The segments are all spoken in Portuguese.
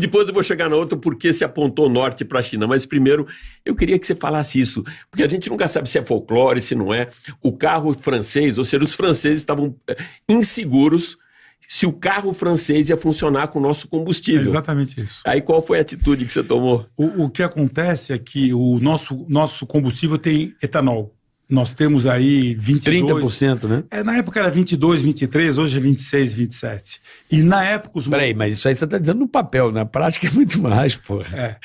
depois eu vou chegar na outra porque se apontou norte para a China. Mas primeiro, eu queria que você falasse isso, porque a gente nunca sabe se é folclore, se não é. O carro francês, ou seja, os franceses estavam inseguros se o carro francês ia funcionar com o nosso combustível. É exatamente isso. Aí qual foi a atitude que você tomou? O que acontece é que o nosso combustível tem etanol. Nós temos aí 22... 30%, né? Na época era 22, 23, hoje é 26, 27. E na época... Peraí, mas isso aí você está dizendo no papel, na prática é muito mais, porra.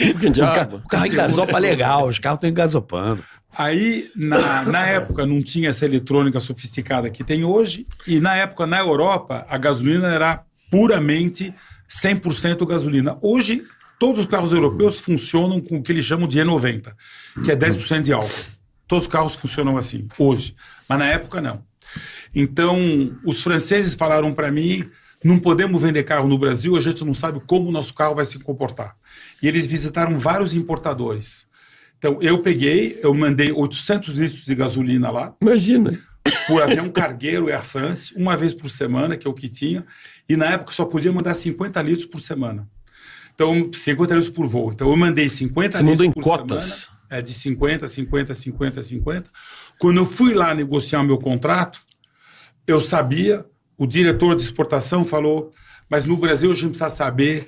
O carro engasopa legal, os carros estão engasopando. Aí, na época, não tinha essa eletrônica sofisticada que tem hoje, e na época, na Europa, a gasolina era puramente 100% gasolina. Hoje, todos os carros europeus funcionam com o que eles chamam de E90, que é 10% de álcool. Todos os carros funcionam assim, hoje. Mas na época, não. Então, os franceses falaram para mim, não podemos vender carro no Brasil, a gente não sabe como o nosso carro vai se comportar. E eles visitaram vários importadores. Então, eu mandei 800 litros de gasolina lá. Imagina. Por avião cargueiro Air France, uma vez por semana, que é o que tinha. E na época só podia mandar 50 litros por semana. Então, 50 litros por voo. Então, eu mandei 50 litros por cotas. semana. De 50, 50, 50, 50. Quando eu fui lá negociar meu contrato, eu sabia, o diretor de exportação falou, mas no Brasil a gente precisa saber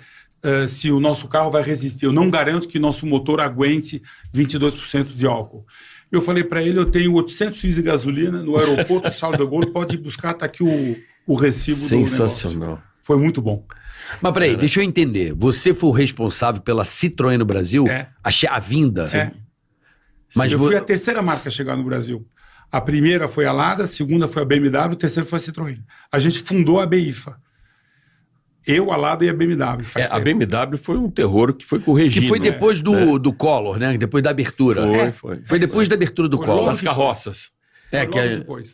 se o nosso carro vai resistir. Eu não garanto que nosso motor aguente 22% de álcool. Eu falei para ele, eu tenho 800 litros de gasolina no aeroporto Charles de Gaulle, pode ir buscar, tá aqui o recibo do negócio. Sensacional. Foi muito bom. Mas peraí, deixa eu entender. Você foi o responsável pela Citroën no Brasil? A vinda? É. Mas eu fui a terceira marca a chegar no Brasil. A primeira foi a Lada, a segunda foi a BMW, a terceira foi a Citroën. A gente fundou a BIFA. Eu, a Lada e a BMW. A BMW foi um terror que foi com o regime. Que foi depois do Collor, né? Depois da abertura. Foi depois da abertura do Collor. Das carroças.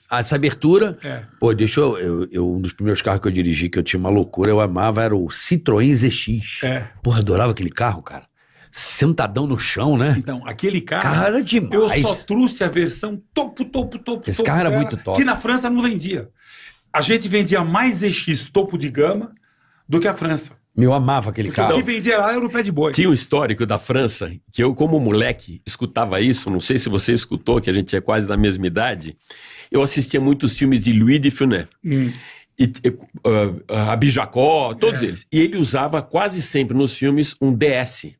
Essa abertura... Pô, um dos primeiros carros que eu dirigi, que eu tinha uma loucura, eu amava, era o Citroën ZX. Porra, adorava aquele carro, cara. Sentadão no chão, né? Então, aquele carro era demais. Eu só trouxe a versão topo. Esse carro era muito top. Que na França não vendia. A gente vendia mais ZX topo de gama do que a França. Eu amava aquele carro. O que vendia lá era o pé de boi. Tinha um histórico da França, que eu, como moleque, escutava isso. Não sei se você escutou, que a gente é quase da mesma idade. Eu assistia muitos filmes de Louis de Funès. Abijacó, todos eles. E ele usava quase sempre nos filmes um DS.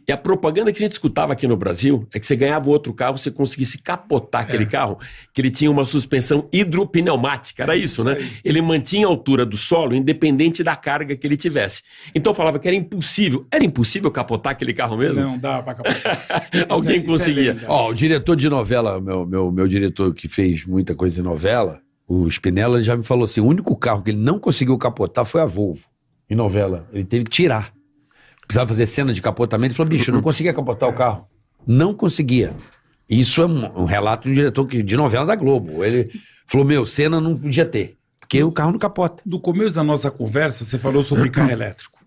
E a propaganda que a gente escutava aqui no Brasil é que você ganhava outro carro, você conseguisse capotar aquele carro, que ele tinha uma suspensão hidropneumática, era isso, né? Ele mantinha a altura do solo, independente da carga que ele tivesse. Então falava que era impossível. Era impossível capotar aquele carro mesmo? Não, dava pra capotar. Alguém conseguia. O diretor de novela, meu diretor que fez muita coisa em novela, o Spinella, ele já me falou assim, o único carro que ele não conseguiu capotar foi a Volvo, em novela. Ele teve que tirar. Precisava fazer cena de capotamento. Ele falou, bicho, eu não conseguia capotar o carro. Não conseguia. Isso é um relato de um diretor de novela da Globo. Ele falou, cena não podia ter. Porque o carro não capota. No começo da nossa conversa, você falou sobre carro elétrico.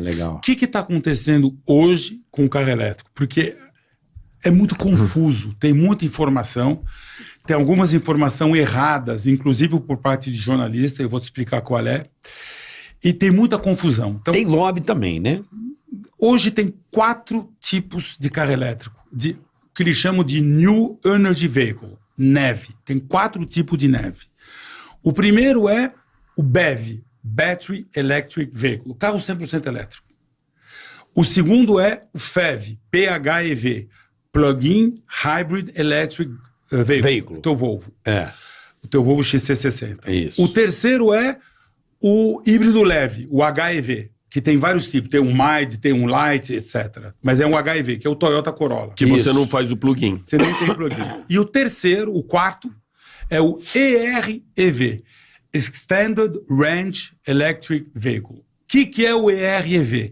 Legal. O que está acontecendo hoje com o carro elétrico? Porque é muito confuso. Tem muita informação. Tem algumas informações erradas, inclusive por parte de jornalista. Eu vou te explicar qual é. E tem muita confusão. Então, tem lobby também, né? Hoje tem 4 tipos de carro elétrico, que eles chamam de New Energy Vehicle, NEV. Tem 4 tipos de NEV. O primeiro é o BEV, Battery Electric Vehicle, carro 100% elétrico. O segundo é o PHEV, PHEV, Plug-in Hybrid Electric Vehicle. O teu Volvo. O teu Volvo XC60. Isso. O terceiro é o híbrido leve, o HEV, que tem vários tipos. Tem um Mild, tem um Light, etc. Mas é um HEV, que é o Toyota Corolla. Que você não faz o plug-in. Você não tem plug-in. E o terceiro, o quarto, é o EREV, Extended Range Electric Vehicle. O que é o EREV?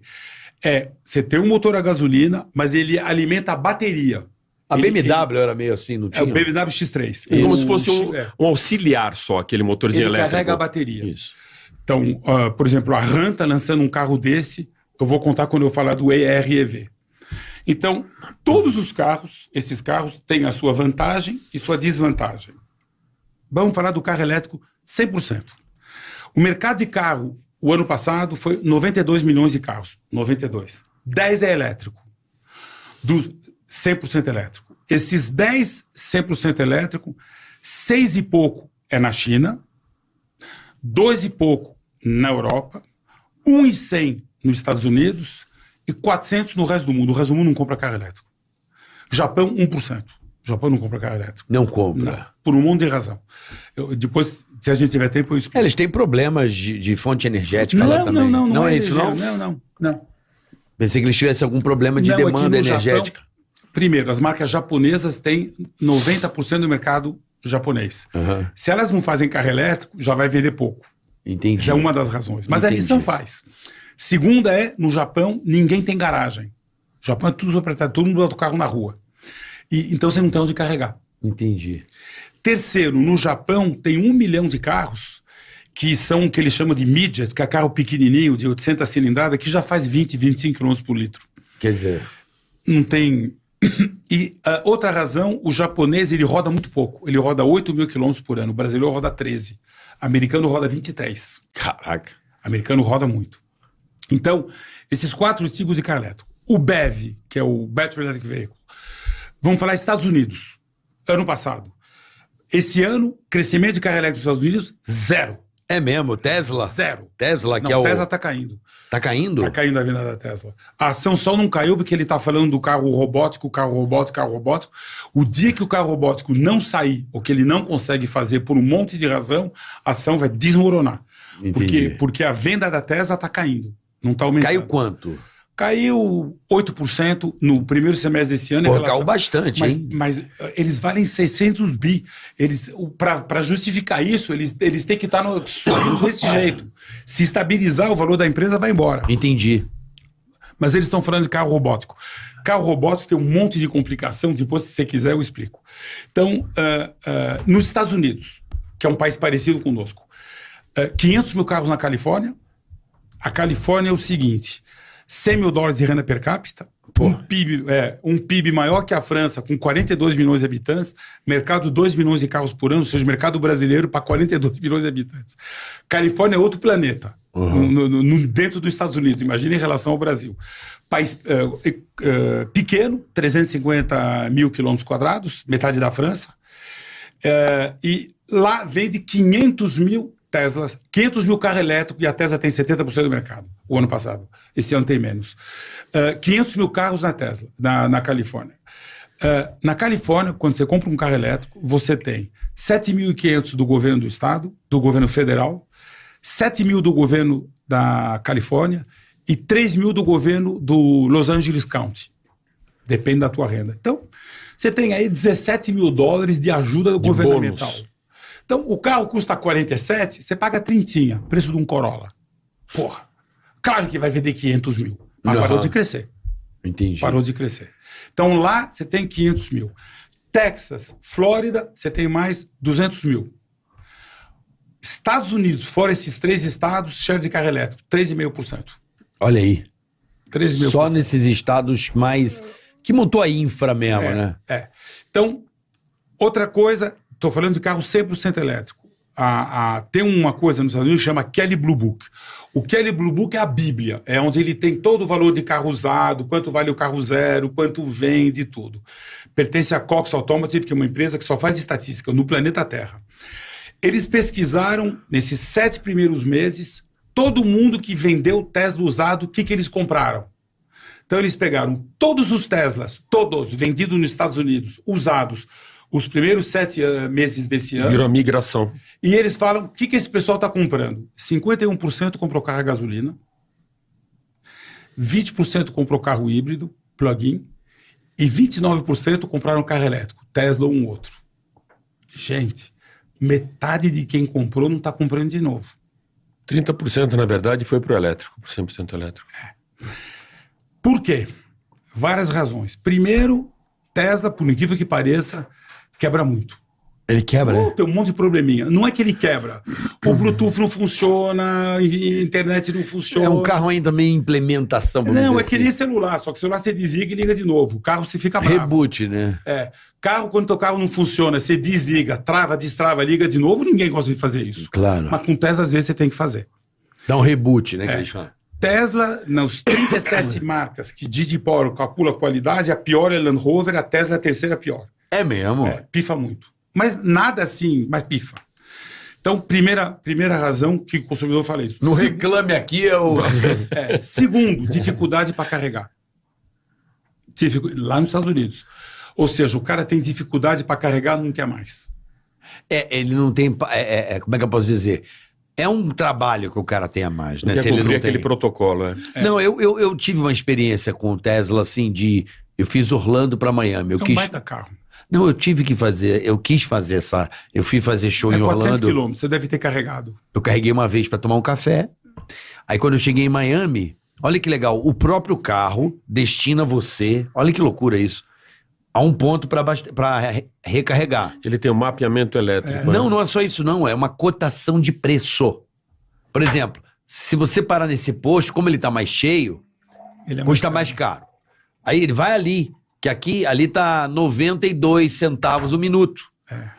Você tem um motor a gasolina, mas ele alimenta a bateria. A BMW era meio assim, não tinha? É o BMW X3. É como se fosse um auxiliar só, aquele motorzinho elétrico. Ele carrega a bateria. Isso. Então, por exemplo, a RAM está lançando um carro desse, eu vou contar quando eu falar do EREV. Então, todos os carros, esses carros, têm a sua vantagem e sua desvantagem. Vamos falar do carro elétrico 100%. O mercado de carro o ano passado foi 92 milhões de carros. 92. 10 é elétrico. Dos 100% elétrico. Esses 10 100% elétrico, 6 e pouco é na China, 2 e pouco na Europa, 1,100 nos Estados Unidos e 400 no resto do mundo. O resto do mundo não compra carro elétrico. Japão, 1%. O Japão não compra carro elétrico. Não compra. Não, por um monte de razão. Depois, se a gente tiver tempo, eu explico. Eles têm problemas de fonte energética lá também. Não é isso, não? Não. Pensei que eles tivessem algum problema de Não, demanda aqui no energética. Japão, primeiro, as marcas japonesas têm 90% do mercado japonês. Uhum. Se elas não fazem carro elétrico, já vai vender pouco. Entendi. Essa é uma das razões. Mas Entendi. a Nissan faz. Segunda é, no Japão, ninguém tem garagem. No Japão é tudo proprietário, todo mundo bota o carro na rua. Então você não tem onde carregar. Entendi. Terceiro, no Japão tem 1 milhão de carros que são o que eles chamam de midget, que é carro pequenininho, de 800 cilindradas, que já faz 20, 25 km por litro. Quer dizer... Não tem... E outra razão, o japonês ele roda muito pouco. Ele roda 8 mil quilômetros por ano. O brasileiro roda 13. O americano roda 23. Caraca. O americano roda muito. Então, esses 4 tipos de carro elétrico. O BEV, que é o Battery Electric Vehicle. Vamos falar Estados Unidos. Ano passado. Esse ano, crescimento de carro elétrico nos Estados Unidos, 0. É mesmo? Tesla? 0. Tesla, que não, é o... Tesla está caindo. Tá caindo? Está caindo a venda da Tesla. A ação só não caiu porque ele está falando do carro robótico. O dia que o carro robótico não sair, ou que ele não consegue fazer por um monte de razão, a ação vai desmoronar. Entendi. Porque a venda da Tesla está caindo. Não está aumentando. Caiu quanto? Caiu 8% no primeiro semestre desse ano. Pô, caiu bastante, hein? Mas eles valem 600 bi. Para justificar isso, eles têm que estar subindo desse jeito. Se estabilizar, o valor da empresa vai embora. Entendi. Mas eles estão falando de carro robótico. Carro robótico tem um monte de complicação. Depois, se você quiser, eu explico. Então, nos Estados Unidos, que é um país parecido conosco, 500 mil carros na Califórnia. A Califórnia é o seguinte... $100 mil de renda per capita, um PIB maior que a França, com 42 milhões de habitantes, mercado 2 milhões de carros por ano, ou seja, mercado brasileiro para 42 milhões de habitantes. Califórnia é outro planeta, dentro dos Estados Unidos, imagina em relação ao Brasil. País pequeno, 350 mil quilômetros quadrados, metade da França, e lá vende 500 mil Teslas, 500 mil carros elétricos, e a Tesla tem 70% do mercado, o ano passado. Esse ano tem menos. 500 mil carros na Tesla, na Califórnia. Na Califórnia, quando você compra um carro elétrico, você tem 7.500 do governo do estado, do governo federal, 7 mil do governo da Califórnia e 3 mil do governo do Los Angeles County. Depende da tua renda. Então, você tem aí $17 mil de ajuda governamental. Bônus. Então, o carro custa 47, você paga 30, preço de um Corolla. Porra, claro que vai vender 500 mil, mas parou de crescer. Entendi. Parou de crescer. Então, lá você tem 500 mil. Texas, Flórida, você tem mais 200 mil. Estados Unidos, fora esses 3 estados, share de carro elétrico, 3,5%. Olha aí. 3,5%. Só nesses estados mais... Que montou a infra mesmo, né? Então, outra coisa... Estou falando de carro 100% elétrico. Tem uma coisa nos Estados Unidos que chama Kelley Blue Book. O Kelley Blue Book é a Bíblia, é onde ele tem todo o valor de carro usado, quanto vale o carro zero, quanto vende, tudo. Pertence à Cox Automotive, que é uma empresa que só faz estatística no planeta Terra. Eles pesquisaram, nesses 7 primeiros meses, todo mundo que vendeu Tesla usado, o que eles compraram. Então eles pegaram todos os Teslas, todos vendidos nos Estados Unidos, usados, os primeiros 7 meses desse ano. Virou a migração. E eles falam, o que esse pessoal está comprando? 51% comprou carro a gasolina, 20% comprou carro híbrido, plug-in, e 29% compraram carro elétrico, Tesla ou um outro. Gente, metade de quem comprou não está comprando de novo. 30%, na verdade, foi para o elétrico, por 100% elétrico. Por quê? Várias razões. Primeiro, Tesla, por incrível que pareça, quebra muito. Ele quebra? Tem um monte de probleminha. Não é que ele quebra. O Bluetooth não funciona, a internet não funciona. É um carro ainda meio implementação. Não, é assim. que nem celular. Só que o celular você desliga e liga de novo. O carro você fica bravo. Reboot, né? Carro, quando o teu carro não funciona, você desliga, trava, destrava, liga de novo, ninguém gosta de fazer isso. Claro. Mas com Tesla, às vezes, você tem que fazer. Dá um reboot, né, que eles falam. Tesla, nas 37 marcas que J.D. Power calcula a qualidade, a pior é Land Rover, a Tesla é a terceira pior. É mesmo? Pifa muito. Mas nada assim, mas pifa. Então, primeira razão que o consumidor fala isso. Não reclame aqui, Segundo, dificuldade para carregar. Lá nos Estados Unidos. Ou seja, o cara tem dificuldade para carregar, não quer mais. Ele não tem... como é que eu posso dizer? É um trabalho que o cara tem a mais, né? Quer Se ele cumprir não aquele tem... protocolo, Não, eu tive uma experiência com o Tesla, assim, eu fiz Orlando para Miami. Um baita carro. Não, eu quis fazer essa... Eu fui fazer show em 400 Orlando. quilômetros, você deve ter carregado. Eu carreguei uma vez para tomar um café. Aí quando eu cheguei em Miami, olha que legal, o próprio carro destina você, olha que loucura isso, a um ponto para recarregar. Ele tem um mapeamento elétrico. Não é só isso não, é uma cotação de preço. Por exemplo, se você parar nesse posto, como ele está mais cheio, custa mais caro. Aí ele vai ali, que ali tá 92 centavos o minuto.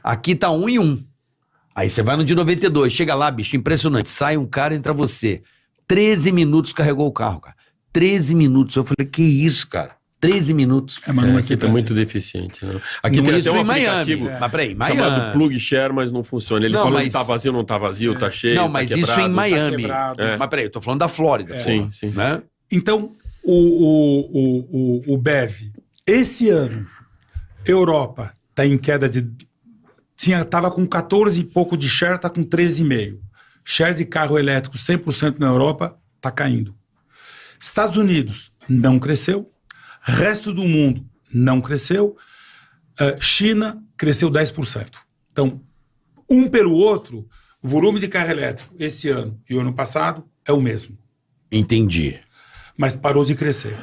Aqui tá 1 e 1. Aí você vai no de 92, chega lá, bicho, impressionante. Sai um cara, entra você. 13 minutos carregou o carro, cara. 13 minutos. Eu falei, que isso, cara? 13 minutos. Mas aqui tá muito deficiente. Né? Aqui tem até um aplicativo Mas peraí, Miami. chamado Plug Share, mas não funciona. Ele falou que tá vazio, não tá vazio, tá cheio, não, mas tá quebrado, isso em Miami. Tá Mas peraí, eu tô falando da Flórida. Sim, sim. Né? Então, o BEV, esse ano, Europa tá em queda de... Tava com 14 e pouco de share, tá com 13,5. Share de carro elétrico 100% na Europa tá caindo. Estados Unidos não cresceu. Resto do mundo não cresceu. China cresceu 10%. Então, um pelo outro, o volume de carro elétrico esse ano e o ano passado é o mesmo. Entendi. Mas parou de crescer.